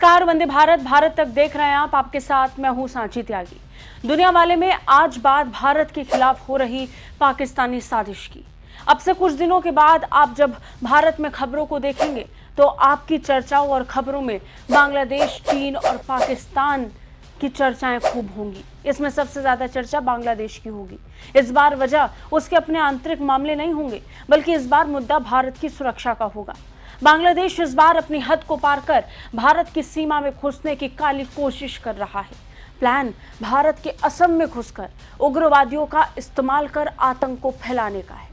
नमस्कार, वंदे भारत भारत तक देख रहे हैं आप। आपके साथ मैं हूं सांची त्यागी। दुनिया वाले में आज बात भारत के खिलाफ हो रही पाकिस्तानी साजिश की। अब से कुछ दिनों के बाद आप जब भारत में खबरों को देखेंगे तो आपकी चर्चाओं और खबरों में बांग्लादेश, चीन और पाकिस्तान की चर्चाएं खूब होंगी। इसमें सबसे ज्यादा चर्चा बांग्लादेश की होगी। इस बार वजह उसके अपने आंतरिक मामले नहीं होंगे, बल्कि इस बार मुद्दा भारत की सुरक्षा का होगा। बांग्लादेश इस बार अपनी हद को पार कर भारत की सीमा में घुसने की काली कोशिश कर रहा है। प्लान भारत के असम में घुसकर उग्रवादियों का इस्तेमाल कर आतंक को फैलाने का है,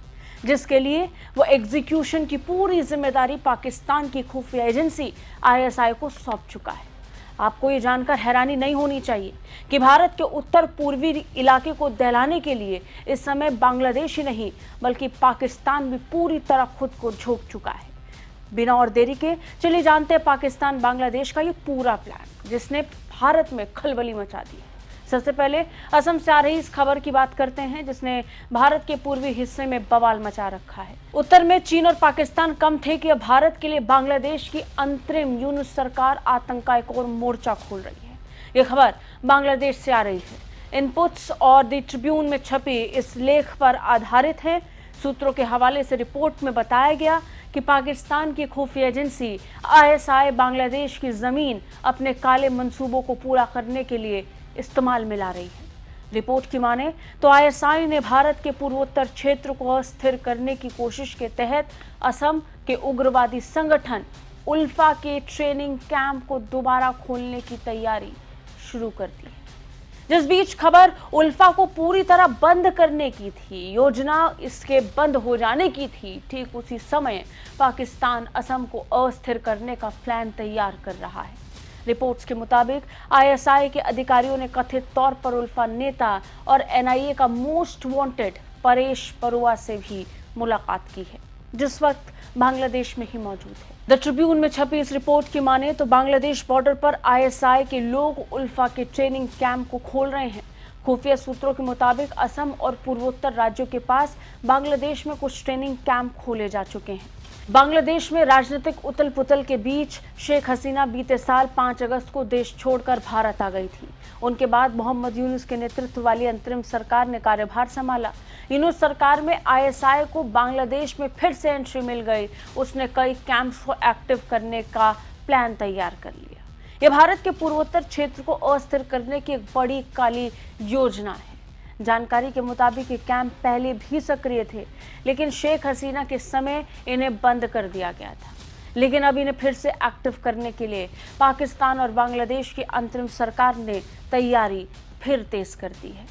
जिसके लिए वो एग्जीक्यूशन की पूरी जिम्मेदारी पाकिस्तान की खुफिया एजेंसी आईएसआई को सौंप चुका है। आपको ये जानकर हैरानी नहीं होनी चाहिए कि भारत के उत्तर पूर्वी इलाके को दहलाने के लिए इस समय बांग्लादेश ही नहीं बल्कि पाकिस्तान भी पूरी तरह खुद को झोंक चुका है। बिना और देरी के चलिए जानते हैं पाकिस्तान बांग्लादेश का ये पूरा प्लान, जिसने भारत में खलबली मचा दी है। सबसे पहले असम से आ रही इस खबर की बात करते हैं, जिसने भारत के पूर्वी हिस्से में बवाल मचा रखा है। उत्तर में चीन और पाकिस्तान कम थे कि अब भारत के लिए बांग्लादेश की अंतरिम यूनुस सरकार आतंक का एक और मोर्चा खोल रही है। ये खबर बांग्लादेश से आ रही है। इनपुट्स और द ट्रिब्यून में छपी इस लेख पर आधारित है। सूत्रों के हवाले से रिपोर्ट में बताया गया कि पाकिस्तान की खुफिया एजेंसी आईएसआई बांग्लादेश की जमीन अपने काले मंसूबों को पूरा करने के लिए इस्तेमाल में ला रही है। रिपोर्ट की माने तो आईएसआई ने भारत के पूर्वोत्तर क्षेत्र को अस्थिर करने की कोशिश के तहत असम के उग्रवादी संगठन उल्फा के ट्रेनिंग कैंप को दोबारा खोलने की तैयारी शुरू कर दी है। जिस बीच खबर उल्फा को पूरी तरह बंद करने की थी, योजना इसके बंद हो जाने की थी, ठीक उसी समय पाकिस्तान असम को अस्थिर करने का प्लान तैयार कर रहा है। रिपोर्ट्स के मुताबिक आईएसआई के अधिकारियों ने कथित तौर पर उल्फा नेता और एनआईए का मोस्ट वांटेड परेश बरुआ से भी मुलाकात की है, जिस वक्त बांग्लादेश में ही मौजूद है। द ट्रिब्यून में छपी इस रिपोर्ट की माने तो बांग्लादेश बॉर्डर पर आईएसआई के लोग उल्फा के ट्रेनिंग कैंप को खोल रहे हैं। खुफिया सूत्रों के मुताबिक असम और पूर्वोत्तर राज्यों के पास बांग्लादेश में कुछ ट्रेनिंग कैंप खोले जा चुके हैं। बांग्लादेश में राजनीतिक उथल पुथल के बीच शेख हसीना बीते साल 5 अगस्त को देश छोड़कर भारत आ गई थी। उनके बाद मोहम्मद यूनुस के नेतृत्व वाली अंतरिम सरकार ने कार्यभार संभाला। यूनुस सरकार में आईएसआई को बांग्लादेश में फिर से एंट्री मिल गई। उसने कई कैंप्स को एक्टिव करने का प्लान तैयार कर लिया। यह भारत के पूर्वोत्तर क्षेत्र को अस्थिर करने की एक बड़ी काली योजना है। जानकारी के मुताबिक ये कैंप पहले भी सक्रिय थे, लेकिन शेख हसीना के समय इन्हें बंद कर दिया गया था। लेकिन अब इन्हें फिर से एक्टिव करने के लिए पाकिस्तान और बांग्लादेश की अंतरिम सरकार ने तैयारी फिर तेज कर दी है।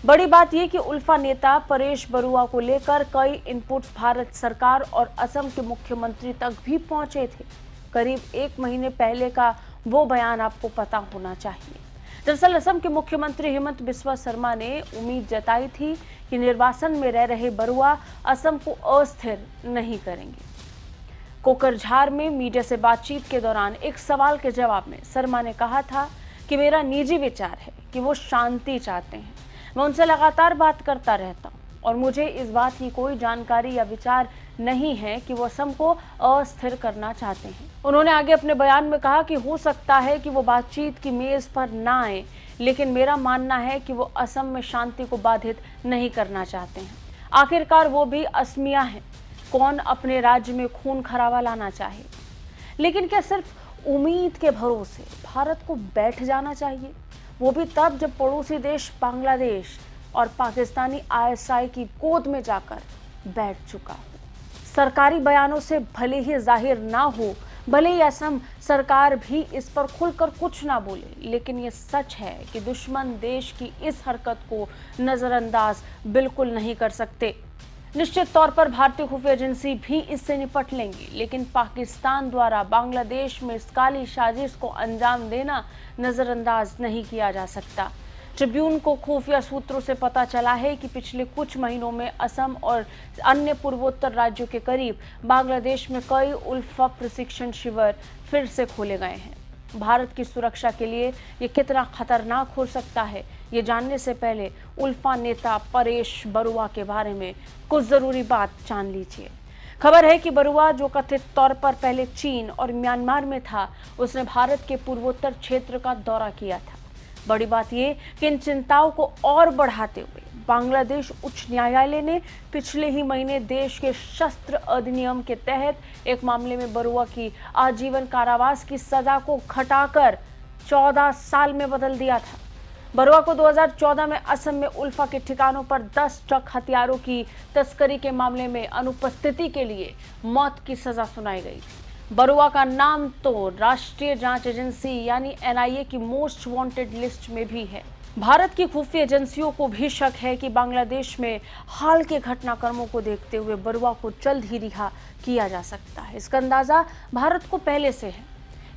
बड़ी बात यह कि उल्फा नेता परेश बरुआ को लेकर कई इनपुट्स भारत सरकार और असम के मुख्यमंत्री तक भी पहुंचे थे। करीब 1 महीने पहले का वो बयान आपको पता होना चाहिए। दरअसल असम के मुख्यमंत्री हेमंत बिस्वा शर्मा ने उम्मीद जताई थी कि निर्वासन में रह रहे बरुआ असम को अस्थिर नहीं करेंगे। कोकरझार में मीडिया से बातचीत के दौरान एक सवाल के जवाब में शर्मा ने कहा था कि मेरा निजी विचार है कि वो शांति चाहते हैं। मैं उनसे लगातार बात करता रहता हूँ और मुझे इस बात की कोई जानकारी या विचार नहीं है कि वो असम को अस्थिर करना चाहते हैं। उन्होंने आगे अपने बयान में कहा कि हो सकता है कि वो बातचीत की मेज पर ना आए, लेकिन मेरा मानना है कि वो असम में शांति को बाधित नहीं करना चाहते हैं। आखिरकार वो भी असमिया हैं। कौन अपने राज्य में खून खराबा लाना चाहे, लेकिन क्या सिर्फ उम्मीद के भरोसे भारत को बैठ जाना चाहिए? वो भी तब जब पड़ोसी देश बांग्लादेश और पाकिस्तानी आईएसआई की गोद में जाकर बैठ चुका हो। सरकारी बयानों से भले ही जाहिर ना हो, भले ही असम सरकार भी इस पर खुलकर कुछ ना बोले, लेकिन ये सच है कि दुश्मन देश की इस हरकत को नजरअंदाज बिल्कुल नहीं कर सकते। निश्चित तौर पर भारतीय खुफिया एजेंसी भी इससे निपट लेंगी, लेकिन पाकिस्तान द्वारा बांग्लादेश में इस काली साजिश को अंजाम देना नजरअंदाज नहीं किया जा सकता। ट्रिब्यून को खुफिया सूत्रों से पता चला है कि पिछले कुछ महीनों में असम और अन्य पूर्वोत्तर राज्यों के करीब बांग्लादेश में कई उल्फा प्रशिक्षण शिविर फिर से खोले गए हैं। भारत की सुरक्षा के लिए ये कितना खतरनाक हो सकता है, ये जानने से पहले उल्फा नेता परेश बरुआ के बारे में कुछ जरूरी बात जान लीजिए। खबर है कि बरुआ, जो कथित तौर पर पहले चीन और म्यांमार में था, उसने भारत के पूर्वोत्तर क्षेत्र का दौरा किया था। बड़ी बात यह कि इन चिंताओं को और बढ़ाते हुए बांग्लादेश उच्च न्यायालय ने पिछले ही महीने देश के शस्त्र अधिनियम के तहत एक मामले में बरुआ की आजीवन कारावास की सजा को घटाकर 14 साल में बदल दिया था। बरुआ को 2014 में असम में उल्फा के ठिकानों पर 10 ट्रक हथियारों की तस्करी के मामले में अनुपस्थिति के लिए मौत की सजा सुनाई गई थी। बरुआ का नाम तो राष्ट्रीय जांच एजेंसी यानी एनआईए की मोस्ट वांटेड लिस्ट में भी है। भारत की खुफिया एजेंसियों को भी शक है कि बांग्लादेश में हाल के घटनाक्रमों को देखते हुए बरुआ को जल्द ही रिहा किया जा सकता है। इसका अंदाजा भारत को पहले से है।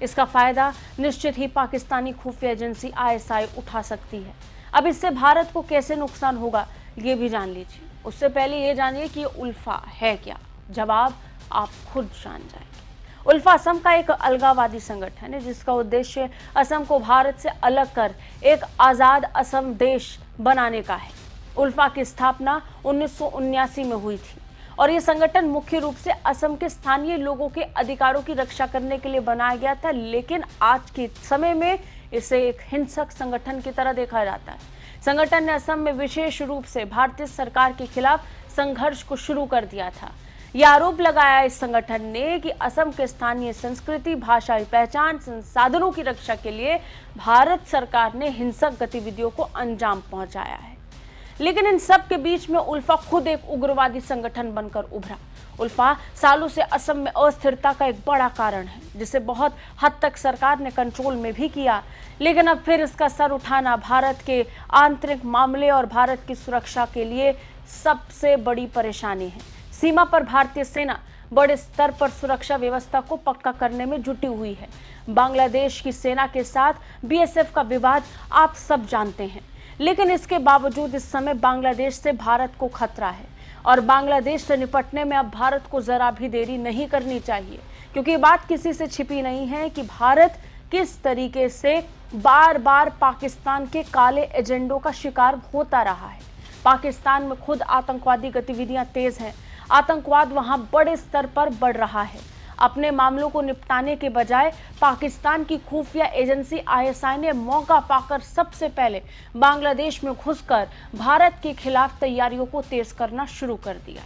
इसका फायदा निश्चित ही पाकिस्तानी खुफिया एजेंसी आईएसआई उठा सकती है। अब इससे भारत को कैसे नुकसान होगा, ये भी जान लीजिए। उससे पहले ये जानिए कि ये उल्फा है क्या। जवाब आप खुद जान जाएंगे। उल्फा असम का एक अलगाववादी संगठन है जिसका उद्देश्य असम को भारत से अलग कर एक आजाद असम देश बनाने का है। उल्फा की स्थापना 1979 में हुई थी और ये संगठन मुख्य रूप से असम के स्थानीय लोगों के अधिकारों की रक्षा करने के लिए बनाया गया था, लेकिन आज के समय में इसे एक हिंसक संगठन की तरह देखा जाता है। संगठन ने असम में विशेष रूप से भारतीय सरकार के खिलाफ संघर्ष को शुरू कर दिया था। यह आरोप लगाया इस संगठन ने कि असम के स्थानीय संस्कृति, भाषाई पहचान, संसाधनों की रक्षा के लिए भारत सरकार ने हिंसक गतिविधियों को अंजाम पहुंचाया है। लेकिन इन सब के बीच में उल्फा खुद एक उग्रवादी संगठन बनकर उभरा। उल्फा सालों से असम में अस्थिरता का एक बड़ा कारण है, जिसे बहुत हद तक सरकार ने कंट्रोल में भी किया। लेकिन अब फिर इसका सर उठाना भारत के आंतरिक मामले और भारत की सुरक्षा के लिए सबसे बड़ी परेशानी है। सीमा पर भारतीय सेना बड़े स्तर पर सुरक्षा व्यवस्था को पक्का करने में जुटी हुई है। बांग्लादेश की सेना के साथ बीएसएफ का विवाद आप सब जानते हैं, लेकिन इसके बावजूद इस समय बांग्लादेश से भारत को खतरा है और बांग्लादेश से निपटने में अब भारत को जरा भी देरी नहीं करनी चाहिए, क्योंकि ये बात किसी से छिपी नहीं है कि भारत किस तरीके से बार बार पाकिस्तान के काले एजेंडों का शिकार होता रहा है। पाकिस्तान में खुद आतंकवादी गतिविधियां तेज हैं। आतंकवाद वहां बड़े स्तर पर बढ़ रहा है। अपने मामलों को निपटाने के बजाय पाकिस्तान की खुफिया एजेंसी आईएसआई ने मौका पाकर सबसे पहले बांग्लादेश में घुसकर भारत के खिलाफ तैयारियों को तेज करना शुरू कर दिया।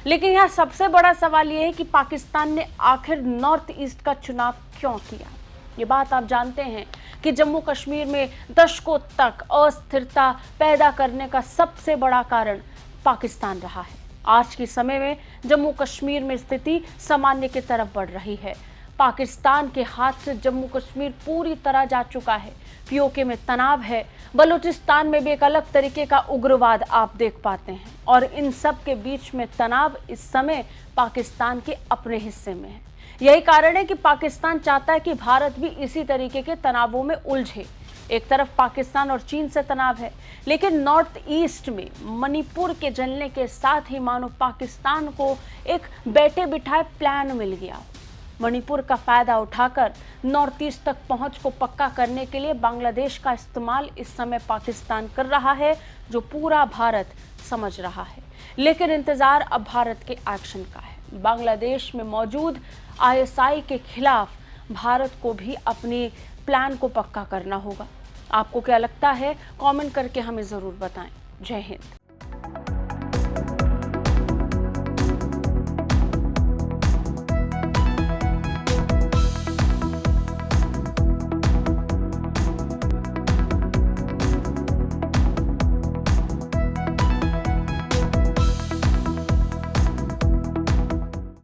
लेकिन यहाँ सबसे बड़ा सवाल यह है कि पाकिस्तान ने आखिर नॉर्थ ईस्ट का चुनाव क्यों किया। ये बात आप जानते हैं कि जम्मू कश्मीर में दशकों तक अस्थिरता पैदा करने का सबसे बड़ा कारण पाकिस्तान रहा है। आज के समय में जम्मू कश्मीर में स्थिति सामान्य की तरफ बढ़ रही है। पाकिस्तान के हाथ से जम्मू कश्मीर पूरी तरह जा चुका है। पीओके में तनाव है। बलूचिस्तान में भी एक अलग तरीके का उग्रवाद आप देख पाते हैं और इन सब के बीच में तनाव इस समय पाकिस्तान के अपने हिस्से में है। यही कारण है कि पाकिस्तान चाहता है कि भारत भी इसी तरीके के तनावों में उलझे। एक तरफ पाकिस्तान और चीन से तनाव है, लेकिन नॉर्थ ईस्ट में मणिपुर के जलने के साथ ही मानो पाकिस्तान को एक बैठे बिठाए प्लान मिल गया। मणिपुर का फायदा उठाकर नॉर्थ ईस्ट तक पहुंच को पक्का करने के लिए बांग्लादेश का इस्तेमाल इस समय पाकिस्तान कर रहा है, जो पूरा भारत समझ रहा है। लेकिन इंतजार अब भारत के एक्शन का है। बांग्लादेश में मौजूद आईएसआई के खिलाफ भारत को भी अपनी प्लान को पक्का करना होगा। आपको क्या लगता है? कमेंट करके हमें ज़रूर बताएं। जय हिंद।